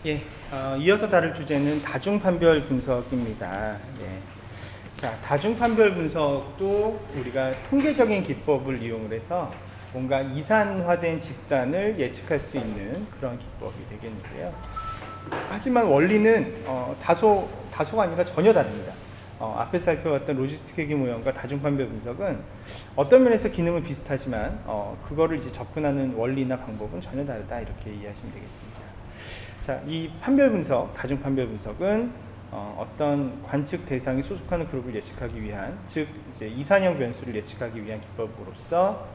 예, 이어서 다룰 주제는 다중판별 분석입니다. 예. 자, 다중판별 분석도 우리가 통계적인 기법을 이용을 해서 뭔가 이산화된 집단을 예측할 수 있는 그런 기법이 되겠는데요. 하지만 원리는 다소가 아니라 전혀 다릅니다. 앞에서 살펴봤던 로지스틱 회귀 모형과 다중판별 분석은 어떤 면에서 기능은 비슷하지만 그거를 이제 접근하는 원리나 방법은 전혀 다르다, 이렇게 이해하시면 되겠습니다. 자, 이 판별 분석, 다중판별 분석은 어떤 관측 대상이 소속하는 그룹을 예측하기 위한, 즉 이제 이산형 변수를 예측하기 위한 기법으로서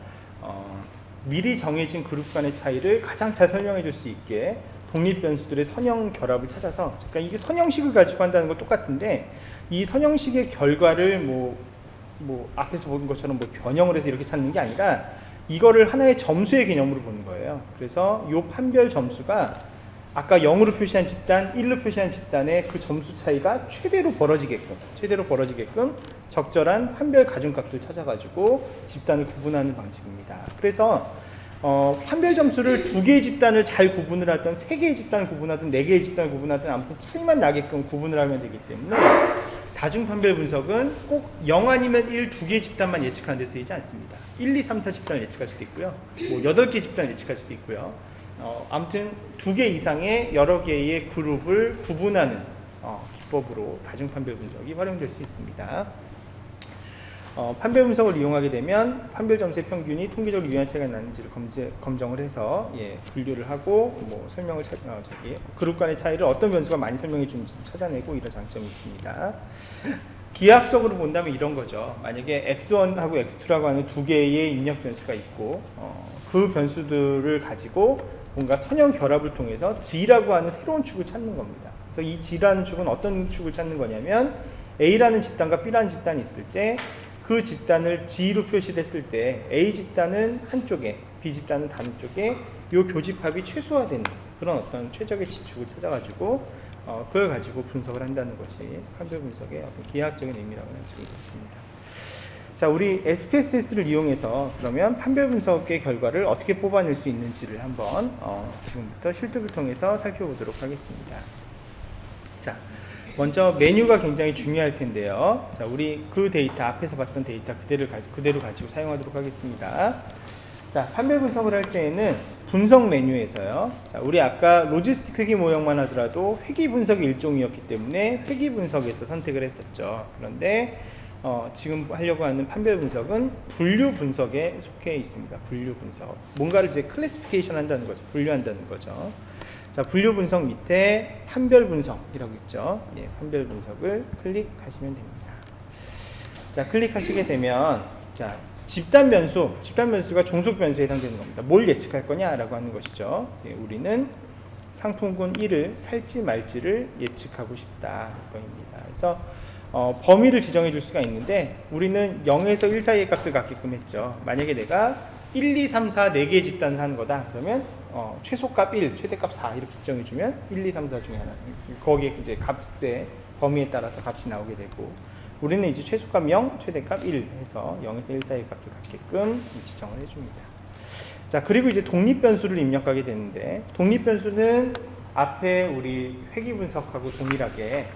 미리 정해진 그룹 간의 차이를 가장 잘 설명해 줄 수 있게 독립 변수들의 선형 결합을 찾아서, 그러니까 이게 선형식을 가지고 한다는 건 똑같은데 이 선형식의 결과를 뭐 앞에서 본 것처럼 뭐 변형을 해서 이렇게 찾는 게 아니라 이거를 하나의 점수의 개념으로 보는 거예요. 그래서 이 판별 점수가 아까 0으로 표시한 집단, 1로 표시한 집단의 그 점수 차이가 최대로 벌어지게끔 적절한 판별 가중값을 찾아가지고 집단을 구분하는 방식입니다. 그래서 판별 점수를 2개의 집단을 잘 구분을 하든 3개의 집단을 구분하든 4개의 집단을 구분하든 아무튼 차이만 나게끔 구분을 하면 되기 때문에 다중판별 분석은 꼭 0 아니면 1, 2개의 집단만 예측하는 데 쓰이지 않습니다. 1, 2, 3, 4 집단을 예측할 수도 있고요. 뭐 8개의 집단을 예측할 수도 있고요. 아무튼 2개 이상의 여러 개의 그룹을 구분하는 기법으로 다중판별 분석이 활용될 수 있습니다. 판별 분석을 이용하게 되면 판별 점수의 평균이 통계적으로 유의한 차이가 나는지를 검정을 해서 분류를 하고 뭐 설명을 그룹 간의 차이를 어떤 변수가 많이 설명해 주는지 찾아내고 이런 장점이 있습니다. 기하학적으로 본다면 이런 거죠. 만약에 x1하고 x2라고 하는 2개의 입력 변수가 있고 그 변수들을 가지고 뭔가 선형 결합을 통해서 G라고 하는 새로운 축을 찾는 겁니다. 그래서 이 G라는 축은 어떤 축을 찾는 거냐면 A라는 집단과 B라는 집단이 있을 때 그 집단을 G로 표시를 했을 때 A 집단은 한쪽에, B 집단은 다른 쪽에 이 교집합이 최소화되는 그런 어떤 최적의 지축을 찾아가지고 그걸 가지고 분석을 한다는 것이 판별 분석의 어떤 기하학적인 의미라고 할 수 있습니다. 자, 우리 SPSS를 이용해서 그러면 판별 분석의 결과를 어떻게 뽑아낼 수 있는지를 한번 지금부터 실습을 통해서 살펴보도록 하겠습니다. 자, 먼저 메뉴가 굉장히 중요할 텐데요. 자, 우리 그 데이터, 앞에서 봤던 데이터 그대로 가지고 사용하도록 하겠습니다. 자, 판별 분석을 할 때에는 분석 메뉴에서요. 자, 우리 아까 로지스틱 회귀 모형만 하더라도 회귀 분석의 일종이었기 때문에 회귀 분석에서 선택을 했었죠. 그런데 지금 하려고 하는 판별 분석은 분류 분석에 속해 있습니다. 분류 분석. 뭔가를 이제 클래시피케이션 한다는 거죠. 분류한다는 거죠. 자, 분류 분석 밑에 판별 분석이라고 있죠. 판별 분석을 클릭하시면 됩니다. 자, 클릭하시게 되면 자, 집단 변수가 종속 변수에 해당되는 겁니다. 뭘 예측할 거냐라고 하는 것이죠. 우리는 상품군 1을 살지 말지를 예측하고 싶다 이거입니다. 그래서 범위를 지정해 줄 수가 있는데 우리는 0에서 1 사이의 값을 갖게끔 했죠. 만약에 내가 1, 2, 3, 4 4개의 집단을 하는 거다. 그러면 최소값 1, 최대값 4 이렇게 지정해 주면 1, 2, 3, 4 중에 하나. 거기에 이제 값의 범위에 따라서 값이 나오게 되고 우리는 이제 최소값 0, 최대값 1 해서 0에서 1 사이의 값을 갖게끔 지정을 해줍니다. 자, 그리고 이제 독립변수를 입력하게 되는데 독립변수는 앞에 우리 회귀 분석하고 동일하게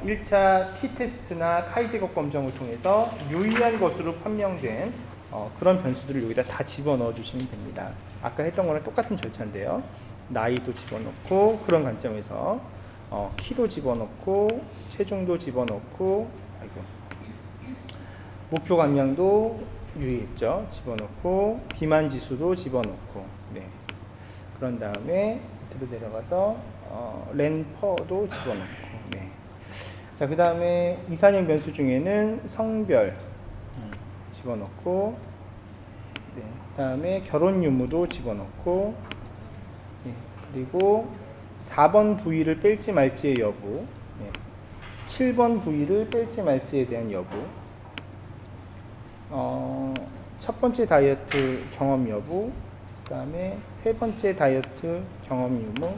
1차 t-테스트나 카이-제곱 검정을 통해서 유의한 것으로 판명된 그런 변수들을 여기다 다 집어넣어 주시면 됩니다. 아까 했던 거랑 똑같은 절차인데요. 나이도 집어넣고 그런 관점에서 키도 집어넣고 체중도 집어넣고 목표 감량도 유의했죠. 집어넣고 비만 지수도 집어넣고 그런 다음에 밑으로 내려가서 랜퍼도 집어넣고 자, 그 다음에 이산형 변수 중에는 성별 집어넣고 그 다음에 결혼 유무도 집어넣고 그리고 4번 부위를 뺄지 말지의 여부 7번 부위를 뺄지 말지에 대한 여부 첫 번째 다이어트 경험 여부 그 다음에 세 번째 다이어트 경험 유무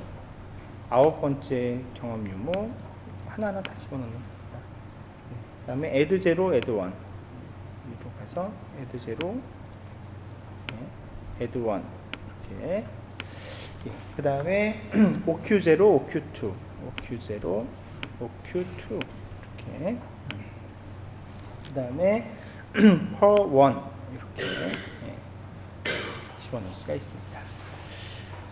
9번째 경험 유무 하나하나 다 집어넣는 겁니다. 그 다음에 add 0, add 1 위로 가서 add 0, add 1 이렇게 그 다음에 OQ0, OQ2, OQ0, OQ2 이렇게. 그 다음에 per1 이렇게 집어넣을 수가 있습니다.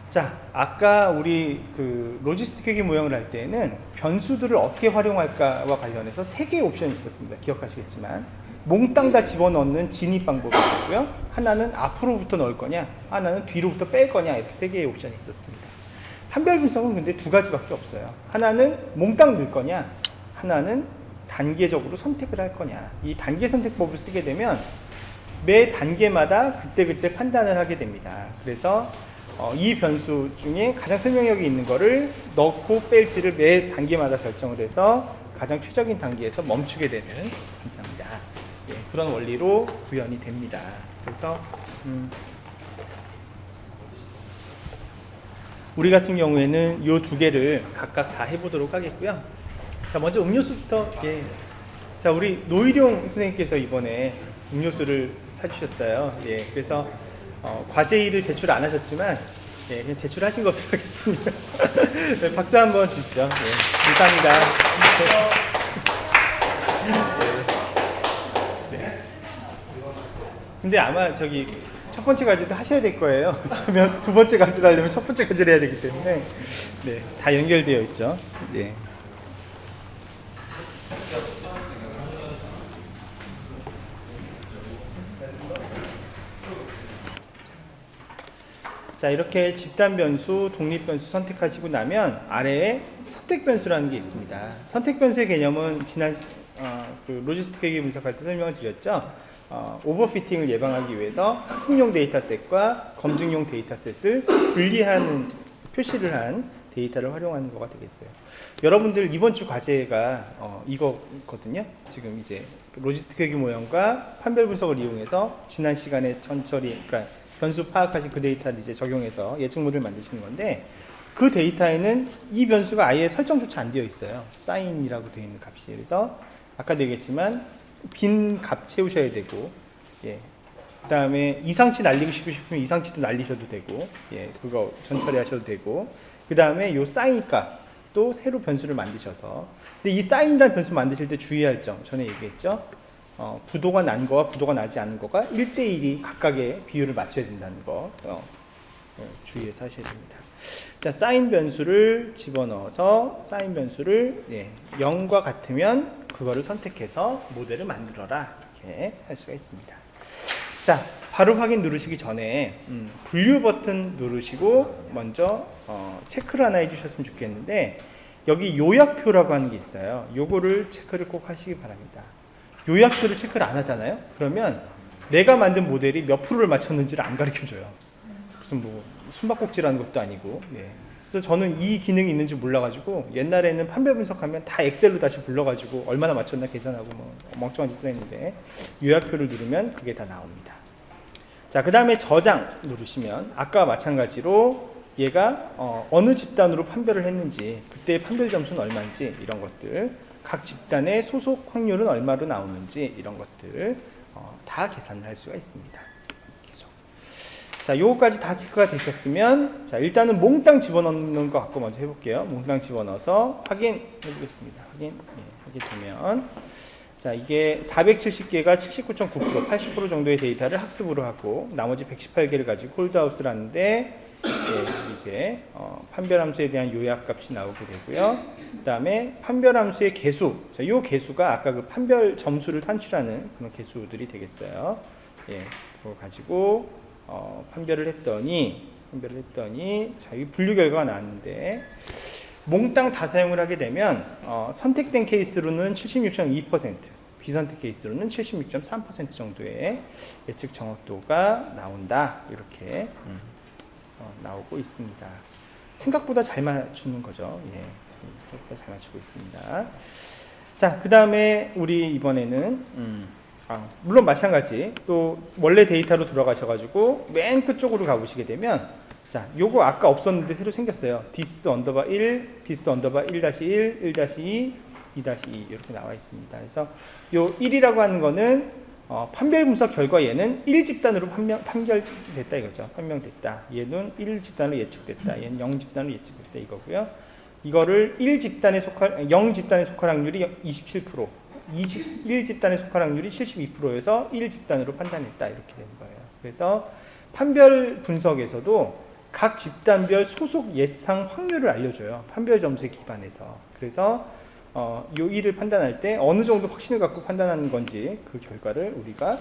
자, 아까 우리 그 로지스틱 회계 모형을 할 때는 변수들을 어떻게 활용할까와 관련해서 3개의 옵션이 있었습니다. 기억하시겠지만 몽땅 다 집어넣는 진입 방법이 있었고요. 하나는 앞으로부터 넣을 거냐, 하나는 뒤로부터 뺄 거냐, 이렇게 3개의 옵션이 있었습니다. 판별 분석은 근데 2가지밖에 없어요. 하나는 몽땅 넣을 거냐, 하나는 단계적으로 선택을 할 거냐. 이 단계 선택법을 쓰게 되면 매 단계마다 그때그때 판단을 하게 됩니다. 그래서 이 변수 중에 가장 설명력이 있는 거를 넣고 뺄지를 매 단계마다 결정을 해서 가장 최적인 단계에서 멈추게 되는 감사합니다. 예, 그런 원리로 구현이 됩니다. 그래서 우리 같은 경우에는 이 2개를 각각 다 해보도록 하겠고요. 자, 먼저 음료수부터. 예. 자, 우리 노일용 선생님께서 이번에 음료수를 사주셨어요. 예, 그래서 과제 일을 제출 안 하셨지만 예, 그냥 제출하신 것으로 하겠습니다. 네, 박수 한번 주시죠. 예, 감사합니다. 네. 근데 아마 저기 첫 번째 과제도 하셔야 될 거예요. 그러면 두 번째 과제를 하려면 첫 번째 과제를 해야 되기 때문에 네, 다 연결되어 있죠. 네. 자, 이렇게 집단 변수, 독립 변수 선택하시고 나면 아래에 선택 변수라는 게 있습니다. 선택 변수의 개념은 지난 그 로지스틱 회계 분석할 때 설명을 드렸죠. 오버피팅을 예방하기 위해서 학습용 데이터셋과 검증용 데이터셋을 분리하는 표시를 한 데이터를 활용하는 거가 되겠어요. 여러분들 이번 주 과제가 이거거든요. 지금 이제 로지스틱 회계 모형과 판별 분석을 이용해서 지난 시간에 천천히, 그러니까 변수 파악하신 그 데이터를 이제 적용해서 예측모델을 만드시는 건데, 그 데이터에는 이 변수가 아예 설정조차 안 되어 있어요. 사인이라고 되어 있는 값이. 그래서 아까 되겠지만 빈 값 채우셔야 되고, 예. 그 다음에 이상치 날리고 싶으면 이상치도 날리셔도 되고, 예. 그거 전 처리하셔도 되고, 그 다음에 요 사인 값도 새로 변수를 만드셔서. 근데 이 사인이라는 변수 만드실 때 주의할 점 전에 얘기했죠. 부도가 난 거와 부도가 나지 않은 거가 1대1이 각각의 비율을 맞춰야 된다는 거 주의해서 하셔야 됩니다. 자, 사인 변수를 집어넣어서 사인 변수를 0과 같으면 그거를 선택해서 모델을 만들어라, 이렇게 할 수가 있습니다. 자, 바로 확인 누르시기 전에 분류 버튼 누르시고 먼저 체크를 하나 해주셨으면 좋겠는데, 여기 요약표라고 하는 게 있어요. 요거를 체크를 꼭 하시기 바랍니다. 요약표를 체크를 안 하잖아요. 그러면 내가 만든 모델이 몇 프로를 맞췄는지를 안 가르쳐줘요. 무슨 뭐 숨바꼭질하는 것도 아니고. 예. 그래서 저는 이 기능이 있는지 몰라가지고 옛날에는 판별 분석하면 다 엑셀로 다시 불러가지고 얼마나 맞췄나 계산하고 뭐 멍청한 짓을 했는데, 요약표를 누르면 그게 다 나옵니다. 자, 그 다음에 저장 누르시면 아까와 마찬가지로 얘가 어느 집단으로 판별을 했는지, 그때의 판별 점수는 얼마인지, 이런 것들, 각 집단의 소속 확률은 얼마로 나오는지, 이런 것들 다 계산을 할 수가 있습니다. 계속. 자, 요거까지 다 체크가 되셨으면, 자, 일단은 몽땅 집어넣는 거 갖고 먼저 해볼게요. 몽땅 집어넣어서 확인해 보겠습니다. 확인되면, 자, 이게 470개가 79.9%, 80% 정도의 데이터를 학습으로 하고 나머지 118개를 가지고 홀드아웃을 하는데, 예, 이제 판별함수에 대한 요약값이 나오게 되고요. 그 다음에 판별함수의 개수, 자, 이 개수가 아까 그 판별 점수를 산출하는 그런 개수들이 되겠어요. 예, 그거 가지고 판별을 했더니, 자, 이 분류 결과가 나왔는데, 몽땅 다 사용을 하게 되면 선택된 케이스로는 76.2%, 비선택 케이스로는 76.3% 정도의 예측 정확도가 나온다, 이렇게 나오고 있습니다. 생각보다 잘 맞추는 거죠. 예, 생각보다 잘 맞추고 있습니다. 자, 그 다음에 우리 이번에는 물론 마찬가지 또 원래 데이터로 돌아가셔가지고 맨 끝쪽으로 가보시게 되면, 자, 요거 아까 없었는데 새로 생겼어요. dis 언더바 1, dis 언더바 1-1, 1-2, 2-2 이렇게 나와 있습니다. 그래서 요 1이라고 하는 거는 판별 분석 결과 얘는 1집단으로 판별됐다 이거죠. 판명됐다. 얘는 1집단으로 예측됐다. 얘는 0집단으로 예측됐다 이거고요. 이거를 0집단에 속할 확률이 27%, 1집단에 속할 확률이 72%에서 1집단으로 판단했다 이렇게 되는 거예요. 그래서 판별 분석에서도 각 집단별 소속 예상 확률을 알려줘요. 판별 점수에 기반해서. 그래서 요 일을 판단할 때 어느 정도 확신을 갖고 판단하는 건지 그 결과를 우리가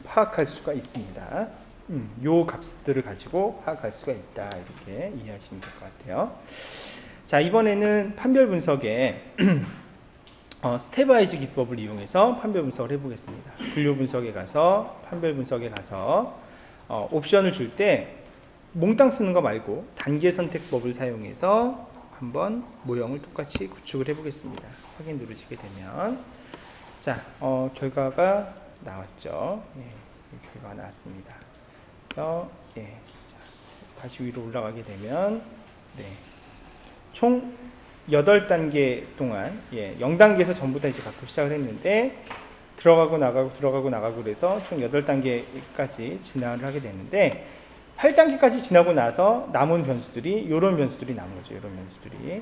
파악할 수가 있습니다. 요 값들을 가지고 파악할 수가 있다. 이렇게 이해하시면 될 것 같아요. 자, 이번에는 판별 분석에 스테바이즈 기법을 이용해서 판별 분석을 해보겠습니다. 분류 분석에 가서 판별 분석에 가서 옵션을 줄 때 몽땅 쓰는 거 말고 단계 선택법을 사용해서 한번 모형을 똑같이 구축을 해보겠습니다. 확인 누르시게 되면 자, 결과가 나왔죠. 예, 결과가 나왔습니다. 그래서 예, 자, 다시 위로 올라가게 되면 네, 총 8단계 동안 0단계에서 전부 다 이제 갖고 시작을 했는데 들어가고 나가고 그래서 총 8단계까지 진행을 하게 되는데 8단계까지 지나고 나서 남은 변수들이 이런 변수들이 남은 거죠. 이런 변수들이.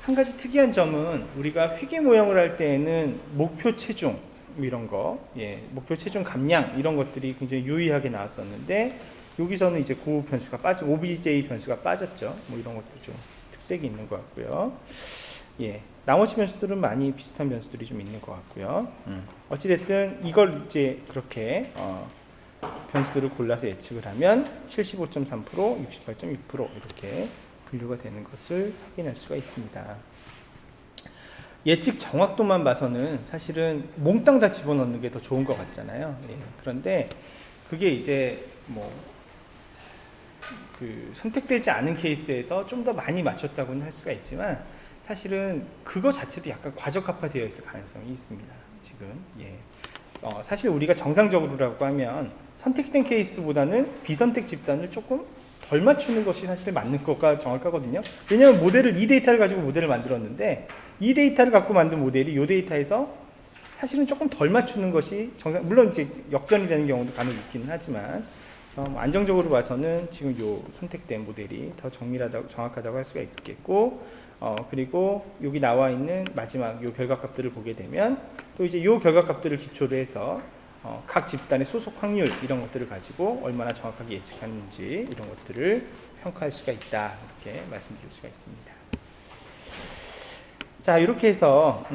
한 가지 특이한 점은 우리가 회계 모형을 할 때에는 목표 체중 이런 거, 목표 체중 감량 이런 것들이 굉장히 유의하게 나왔었는데 여기서는 이제 그 변수가 OBJ 변수가 빠졌죠. 뭐 이런 것도 좀 특색이 있는 것 같고요. 나머지 변수들은 많이 비슷한 변수들이 좀 있는 것 같고요. 어찌됐든 이걸 이제 그렇게 변수들을 골라서 예측을 하면 75.3%, 68.6% 이렇게 분류가 되는 것을 확인할 수가 있습니다. 예측 정확도만 봐서는 사실은 몽땅 다 집어넣는 게 더 좋은 것 같잖아요. 그런데 그게 이제 선택되지 않은 케이스에서 좀 더 많이 맞췄다고는 할 수가 있지만 사실은 그거 자체도 약간 과적합화되어 있을 가능성이 있습니다. 지금 사실 우리가 정상적으로라고 하면 선택된 케이스보다는 비선택 집단을 조금 덜 맞추는 것이 사실 맞는 거가 정확하거든요. 왜냐하면 이 데이터를 가지고 모델을 만들었는데 이 데이터를 갖고 만든 모델이 이 데이터에서 사실은 조금 덜 맞추는 것이 물론 이제 역전이 되는 경우도 간혹 있기는 하지만 안정적으로 봐서는 지금 이 선택된 모델이 더 정확하다고 할 수가 있겠고 그리고 여기 나와 있는 마지막 이 결과값들을 보게 되면 또 이제 이 결과값들을 기초로 해서 각 집단의 소속 확률 이런 것들을 가지고 얼마나 정확하게 예측하는지 이런 것들을 평가할 수가 있다 이렇게 말씀드릴 수가 있습니다. 자, 이렇게 해서